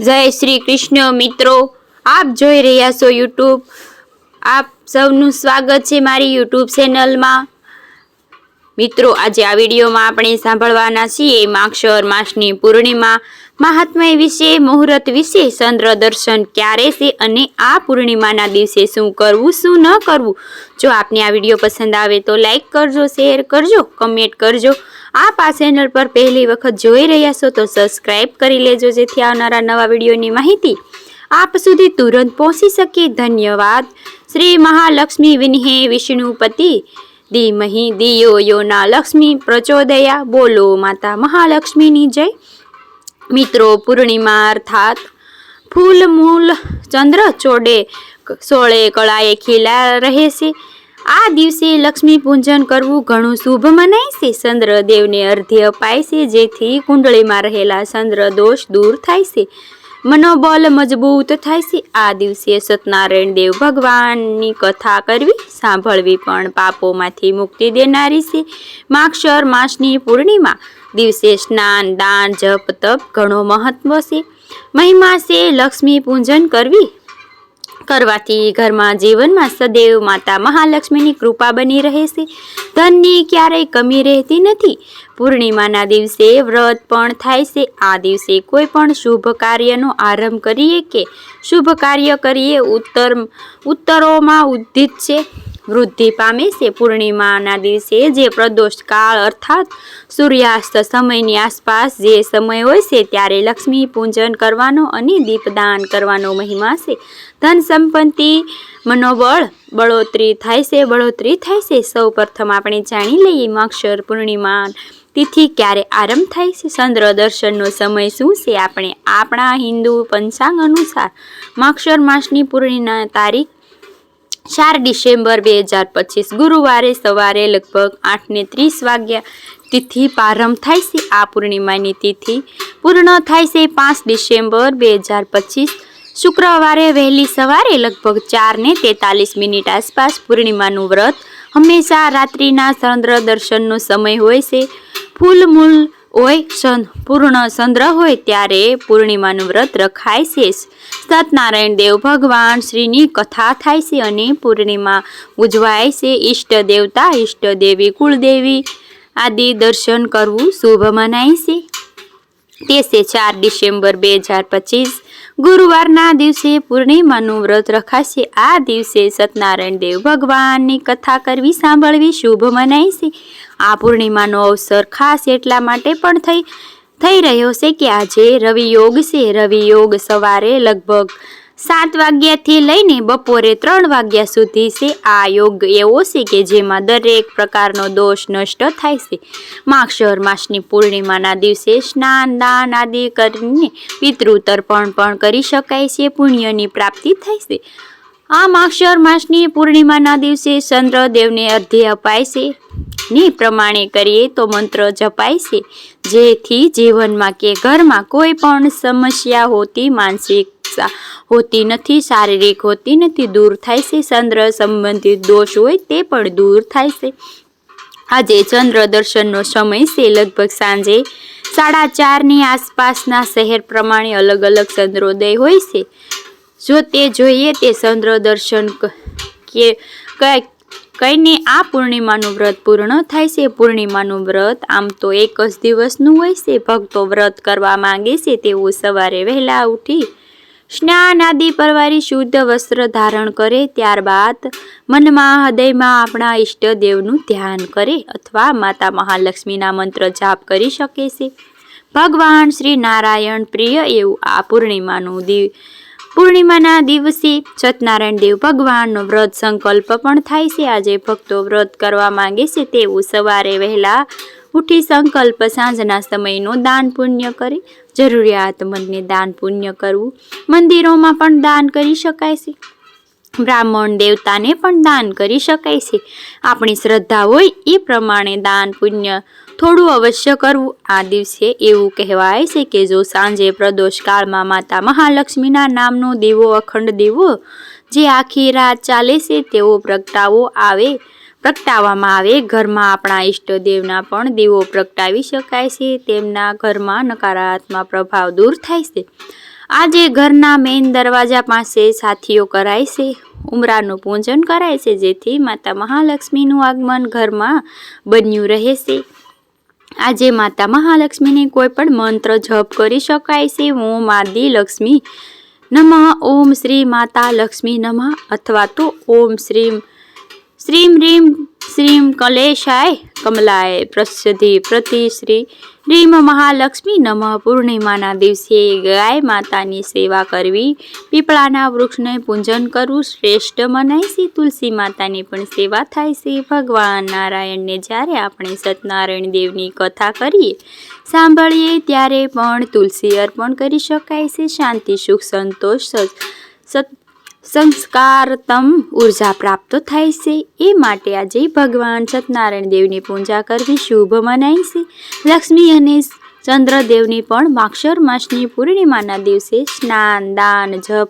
જય શ્રી કૃષ્ણ મિત્રો, આપ જોઈ રહ્યા છો યુટ્યુબ. આપ સૌનું સ્વાગત છે મારી યુટ્યુબ ચેનલમાં. મિત્રો, આજે આ વિડીયોમાં આપણે સાંભળવાના છીએ માગશર માસની પૂર્ણિમા મહાત્મ્ય વિશે, મુહૂર્ત વિશે, ચંદ્ર દર્શન ક્યારે છે અને આ પૂર્ણિમાના દિવસે શું કરવું શું ન કરવું. જો આપને આ વિડીયો પસંદ આવે તો લાઈક કરજો, શેર કરજો, કમેન્ટ કરજો. આપ આ ચેનલ પર પહેલી વખત જોઈ રહ્યા છો તો સબસ્ક્રાઈબ કરી લેજો, જેથી આવનારા નવા વિડીયોની માહિતી આપ સુધી તુરંત પહોંચી શકે. ધન્યવાદ. શ્રી મહાલક્ષ્મી વિન્હે વિષ્ણુપતિ ધીમહિ દિયો યોના લક્ષ્મી પ્રચોદયા. બોલો માતા મહાલક્ષ્મીની જય. મિત્રો, પૂર્ણિમા અર્થાત ફૂલ મૂલ ચંદ્ર ચોડે સોળે કળાએ ખીલા રહે છે. આ દિવસે લક્ષ્મી પૂજન કરવું ઘણું શુભ મનાય છે. ચંદ્રદેવને અર્ધ્ય અપાય છે, જેથી કુંડળીમાં રહેલા ચંદ્ર દોષ દૂર થાય છે, મનોબળ મજબૂત થાય છે. આ દિવસે સત્યનારાયણ દેવ ભગવાનની કથા કરવી, સાંભળવી પણ પાપોમાંથી મુક્તિ દેનારી છે. માગશર માસની પૂર્ણિમા દિવસે સ્નાન, દાન, જપ, તપ ઘણો મહત્વ છે, મહિમા છે. લક્ષ્મી પૂજન કરવાથી ઘરમાં જીવનમાં સદૈવ માતા મહાલક્ષ્મીની કૃપા બની રહે છે. ધનની ક્યારેય કમી રહેતી નથી. પૂર્ણિમાના દિવસે વ્રત પણ થાય છે. આ દિવસે કોઈ પણ શુભ કાર્યનો આરંભ કરીએ કે શુભ કાર્ય કરીએ ઉત્તરોમાં ઉદ્ધિત છે, વૃદ્ધિ પામે છે. પૂર્ણિમાના દિવસે જે પ્રદોષ કાળ અર્થાત સૂર્યાસ્ત સમયની આસપાસ જે સમય હોય છે ત્યારે લક્ષ્મી પૂજન કરવાનો અને દીપદાન કરવાનો મહિમા છે. ધન સંપત્તિ મનોબળ બળોતરી થાય છે. સૌ પ્રથમ આપણે જાણી લઈએ માગશર પૂર્ણિમા તિથિ ક્યારે આરંભ થાય છે. ચંદ્ર દર્શનનો સમય શું છે. આપણે આપણા હિન્દુ પંચાંગ અનુસાર માગશર માસની પૂર્ણિમા તારીખ 4 ડિસેમ્બર 2025 ગુરુવારે સવારે લગભગ 8:30 વાગ્યા તિથિ પ્રારંભ થાય છે. આ પૂર્ણિમાની તિથિ પૂર્ણ થાય છે 5 ડિસેમ્બર 2025 શુક્રવારે વહેલી સવારે લગભગ 4:43 આસપાસ. પૂર્ણિમાનું વ્રત હંમેશા રાત્રિના ચંદ્ર દર્શનનો સમય હોય છે. ફૂલ મૂલ હોય, પૂર્ણ ચંદ્ર હોય ત્યારે પૂર્ણિમાનું વ્રત રખાય છે. સત્યનારાયણ દેવ ભગવાન શ્રીની કથા થાય છે અને પૂર્ણિમા ઉજવાય છે. ઈષ્ટ દેવતા, ઈષ્ટ દેવી, કુળદેવી આદિ દર્શન કરવું શુભ મનાય છે. તે છે 4 ડિસેમ્બર 2025 ગુરુવારના દિવસે પૂર્ણિમાનું વ્રત રખાશે. આ દિવસે સત્યનારાયણ દેવ ભગવાનની કથા કરવી, સાંભળવી શુભ મનાય છે. આ પૂર્ણિમાનો અવસર ખાસ એટલા માટે પણ થઈ રહ્યો છે કે આજે રવિ યોગ છે. રવિ યોગ સવારે લગભગ 7 વાગ્યાથી લઈને બપોરે 3 વાગ્યા સુધી છે. આ યોગ એવો છે કે જેમાં દરેક પ્રકારનો દોષ નષ્ટ થાય છે. માગશર માસની પૂર્ણિમાના દિવસે સ્નાન, દાન આદિ કરીને પિતૃ તર્પણ પણ કરી શકાય છે. પુણ્યની પ્રાપ્તિ થાય છે. આ માગશર માસની પૂર્ણિમાના દિવસે ચંદ્રદેવને અર્ધ્ય અપાય છે. ની પ્રમાણે કરીએ તો મંત્ર જપાય છે, જેથી જીવનમાં કે ઘરમાં કોઈ પણ સમસ્યા હોતી, માનસિક હોતી નથી, શારીરિક હોતી નથી, દૂર થાય છે. ચંદ્ર સંબંધિત દોષ હોય તે પણ દૂર થાય છે. આજે ચંદ્ર દર્શનનો સમય છે લગભગ સાંજે 4:30 આસપાસના શહેર પ્રમાણે અલગ અલગ ચંદ્રોદય હોય છે. જો તે જોઈએ તે ચંદ્ર દર્શન કઈને આ પૂર્ણિમાનું વ્રત પૂર્ણ થાય છે. પૂર્ણિમાનું વ્રત આમ તો એક જ દિવસનું હોય છે. ભક્તો વ્રત કરવા માંગે છે તેઓ સવારે વહેલા ઉઠી સ્નાન આદિ પરવારી શુદ્ધ વસ્ત્ર ધારણ કરે, ત્યારબાદ મનમાં હૃદયમાં આપણા ઈષ્ટદેવનું ધ્યાન કરે અથવા માતા મહાલક્ષ્મીના મંત્ર જાપ કરી શકે છે. ભગવાન શ્રી નારાયણ પ્રિય એવું આ પૂર્ણિમાના દિવસે સત્યનારાયણ દેવ ભગવાનનો વ્રત સંકલ્પ પણ થાય છે. આજે ભક્તો વ્રત કરવા માંગે છે તેઓ સવારે વહેલા ઉઠી સંકલ્પ સાંજના સમયનો દાન પુણ્ય કરે. જરૂરિયાતમંદને દાન પુણ્ય કરવું. મંદિરોમાં પણ દાન કરી શકાય છે. બ્રાહ્મણ દેવતાને પણ દાન કરી શકાય છે. આપણી શ્રદ્ધા હોય એ પ્રમાણે દાન પુણ્ય થોડું અવશ્ય કરવું. આ દિવસે એવું કહેવાય છે કે જો સાંજે પ્રદોષ કાળમાં માતા મહાલક્ષ્મીના નામનો દીવો, અખંડ દીવો જે આખી રાત ચાલે છે તેવો પ્રગટાવવામાં આવે. ઘરમાં આપણા ઈષ્ટદેવના પણ દીવો પ્રગટાવી શકાય છે. તેમના ઘરમાં નકારાત્મક પ્રભાવ દૂર થાય છે. આજે ઘરના મેઇન દરવાજા પાસે સાથીઓ કરાય છે, ઉમરાનું પૂજન કરાય છે, જેથી માતા મહાલક્ષ્મીનું આગમન ઘરમાં બન્યું રહે છે. આજે માતા મહાલક્ષ્મીને કોઈ પણ મંત્ર જપ કરી શકાય છે. ઓમ આદિ લક્ષ્મી નમઃ, ઓમ શ્રી માતા લક્ષ્મી નમઃ, અથવા તો ઓમ શ્રીમ રીમ શ્રીમ કલેશાય કમલાય પ્રસિદ્ધિ પ્રતિ શ્રી રીમ મહાલક્ષ્મી નમઃ. પૂર્ણિમાના દિવસે ગાય માતાની સેવા કરવી, પીપળાના વૃક્ષને પૂજન કરવું શ્રેષ્ઠ મનાય છે. તુલસી માતાની પણ સેવા થાય છે. ભગવાન નારાયણને જ્યારે આપણે સત્યનારાયણ દેવની કથા કરીએ, સાંભળીએ ત્યારે પણ તુલસી અર્પણ કરી શકાય છે. શાંતિ, સુખ, સંતોષ, સંસ્કારતમ ઉર્જા પ્રાપ્ત થાય છે. એ માટે આજે ભગવાન સત્યનારાયણ દેવની પૂજા કરવી શુભ મનાય છે. લક્ષ્મી અને ચંદ્રદેવની પણ માક્ષર માસની પૂર્ણિમાના દિવસે સ્નાન, દાન, જપ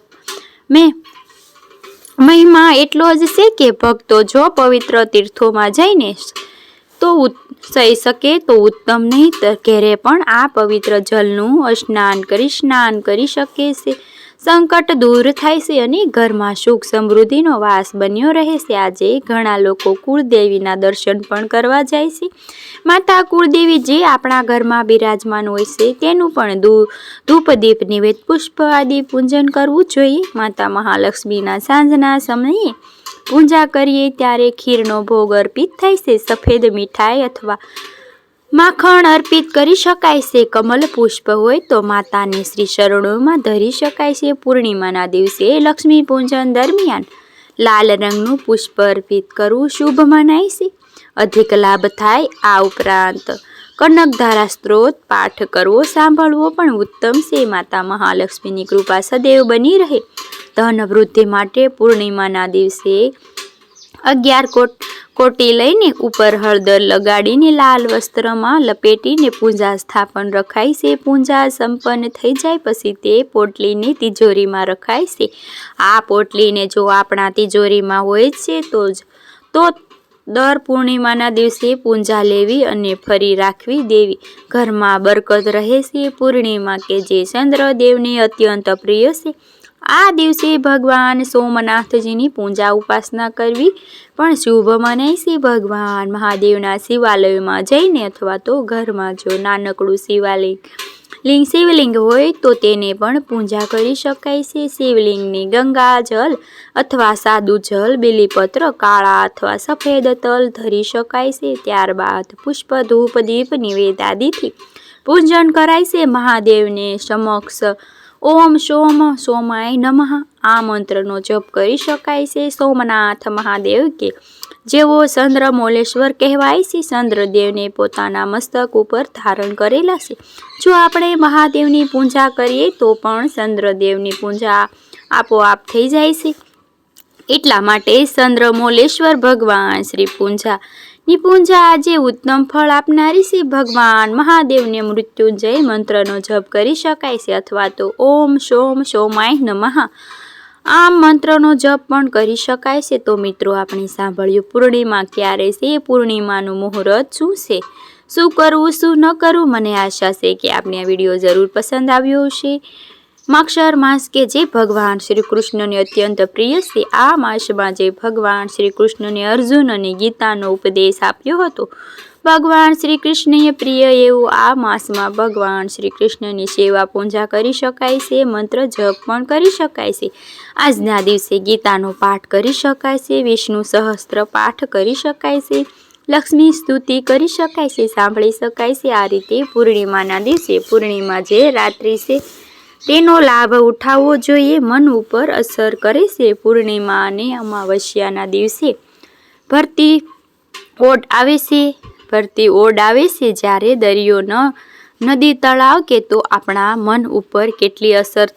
મહિમા એટલો જ છે કે ભક્તો જો પવિત્ર તીર્થોમાં જઈને તો થઈ શકે તો ઉત્તમ, નહીં ઘેરે પણ આ પવિત્ર જલનું સ્નાન કરી શકે છે. સંકટ દૂર થાય છે અને ઘરમાં સુખ સમૃદ્ધિનો વાસ બન્યો રહે છે. આજે ઘણા લોકો કુળદેવીના દર્શન પણ કરવા જાય છે. માતા કુળદેવી જે આપણા ઘરમાં બિરાજમાન હોય છે તેનું પણ ધૂપ, દીપ, નિવેદ, પુષ્પ આદિ પૂજન કરવું જોઈએ. માતા મહાલક્ષ્મીના સાંજના સમયે પૂજા કરીએ ત્યારે ખીરનો ભોગ અર્પિત થાય છે. સફેદ મીઠાઈ અથવા માખણ અર્પિત કરી શકાય છે. કમલ પુષ્પ હોય તો માતાને શ્રી ચરણોમાં ધરી શકાય છે. પૂર્ણિમાના દિવસે લક્ષ્મી પૂજન દરમિયાન લાલ રંગનું પુષ્પ અર્પિત કરવું શુભ મનાય છે. અધિક લાભ થાય. આ ઉપરાંત કનકધારા સ્ત્રોત પાઠ કરવો, સાંભળવો પણ ઉત્તમ છે. માતા મહાલક્ષ્મીની કૃપા સદૈવ બની રહે. ધન વૃદ્ધિ માટે પૂર્ણિમાના દિવસે 11 કોટી લઈને ઉપર હળદર લગાડીને લાલ વસ્ત્રમાં લપેટીને પૂજા સ્થાપન રખાય છે. પૂજા સંપન્ન થઈ જાય પછી તે પોટલીને તિજોરીમાં રખાય છે. આ પોટલીને જો આપણા તિજોરીમાં હોય છે તો દર પૂર્ણિમાના દિવસે પૂજા લેવી અને ફરી રાખવી દેવી. ઘરમાં બરકત રહે છે. પૂર્ણિમા કે જે ચંદ્રદેવને અત્યંત પ્રિય છે. આ દિવસે ભગવાન સોમનાથજીની પૂજા ઉપાસના કરવી પણ શુભ મનાય છે. ભગવાન મહાદેવના શિવાલયમાં જઈને અથવા તો ઘરમાં જો નાનકડું શિવલિંગ હોય તો તેને પણ પૂજા કરી શકાય છે. શિવલિંગની ગંગા જલ અથવા સાદું જલ, બીલીપત્ર, કાળા અથવા સફેદ તલ ધરી શકાય છે. ત્યારબાદ પુષ્પ, ધૂપ, દીપ, નિવેદ આદિથી પૂજન કરાય છે. મહાદેવને સમક્ષ ઓમ સોમાય નમઃ આ મંત્રનો જપ કરી શકાય છે. સોમનાથ મહાદેવ કે જેઓ ચંદ્રમૌલેશ્વર કહેવાય છે, ચંદ્રદેવને પોતાના મસ્તક ઉપર ધારણ કરેલા છે. જો આપણે મહાદેવની પૂજા કરીએ તો પણ ચંદ્રદેવની પૂજા આપોઆપ થઈ જાય છે. એટલા માટે ચંદ્રમૌલેશ્વર ભગવાન શ્રી પૂજા આજે ઉત્તમ ફળ આપનારી છે. ભગવાન મહાદેવને મૃત્યુંજય મંત્રનો જપ કરી શકાય છે અથવા તો ઓમ સોમાય નમઃ આ મંત્રનો જપ પણ કરી શકાય છે. તો મિત્રો, આપણે સાંભળ્યું પૂર્ણિમા ક્યારે છે, પૂર્ણિમાનું મુહૂર્ત શું છે, શું કરવું શું ન કરવું. મને આશા છે કે આપને આ વિડીયો જરૂર પસંદ આવ્યો હશે. માક્ષર માસ કે જે ભગવાન શ્રી કૃષ્ણને અત્યંત પ્રિય છે. આ માસમાં જે ભગવાન શ્રી કૃષ્ણને અર્જુન અને ગીતાનો ઉપદેશ આપ્યો હતો, ભગવાન શ્રી કૃષ્ણએ પ્રિય એવું આ માસમાં ભગવાન શ્રી કૃષ્ણની સેવા પૂજા કરી શકાય છે. મંત્ર જપ પણ કરી શકાય છે. આજના દિવસે ગીતાનો પાઠ કરી શકાય છે. વિષ્ણુ સહસ્ત્ર પાઠ કરી શકાય છે. લક્ષ્મી સ્તુતિ કરી શકાય છે, સાંભળી શકાય છે. આ રીતે પૂર્ણિમાના દિવસે પૂર્ણિમા જે રાત્રિ છે તેનો લાભ ઉઠાવવો જોઈએ. મન ઉપર અસર કરે છે. પૂર્ણિમા અને અમાવસ્યાના દિવસે ભરતી ઓડ આવે છે જ્યારે દરિયો નદી, તળાવ કે તો આપણા મન ઉપર કેટલી અસર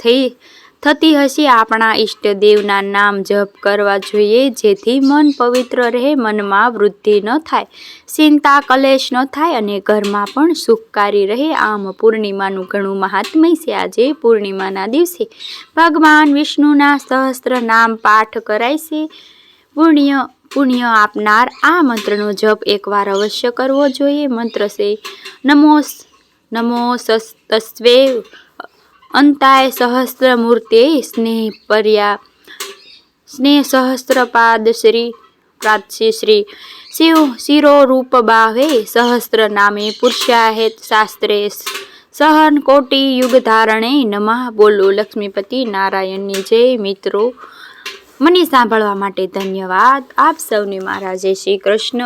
થતી હશે. આપણા ઈષ્ટદેવના નામ જપ કરવા જોઈએ જેથી મન પવિત્ર રહે, મનમાં વૃદ્ધિ ન થાય, ચિંતા કલેશ ન થાય અને ઘરમાં પણ સુખકારી રહે. આમ પૂર્ણિમાનું ઘણું મહાત્મ્ય છે. આજે પૂર્ણિમાના દિવસે ભગવાન વિષ્ણુના સહસ્ત્ર નામ પાઠ કરાય છે. પુણ્ય આપનાર આ મંત્રનો જપ એકવાર અવશ્ય કરવો જોઈએ. મંત્ર છે નમો તસ્વે અંતાય સહસ્ત્ર મૂર્તે સ્નેહ સહસ્ત્રપાદ શ્રી પ્રાચ્ય શ્રી શિવ શિરો રૂપ બાહે સહસ્ત્ર નામે પુરુષાહેત શાસ્ત્રે સહન કોટી યુગ ધારણે નમઃ. બોલો લક્ષ્મીપતિ નારાયણની જય. મિત્રો, મને સાંભળવા માટે ધન્યવાદ. આપ સૌને મારા જય શ્રી કૃષ્ણ.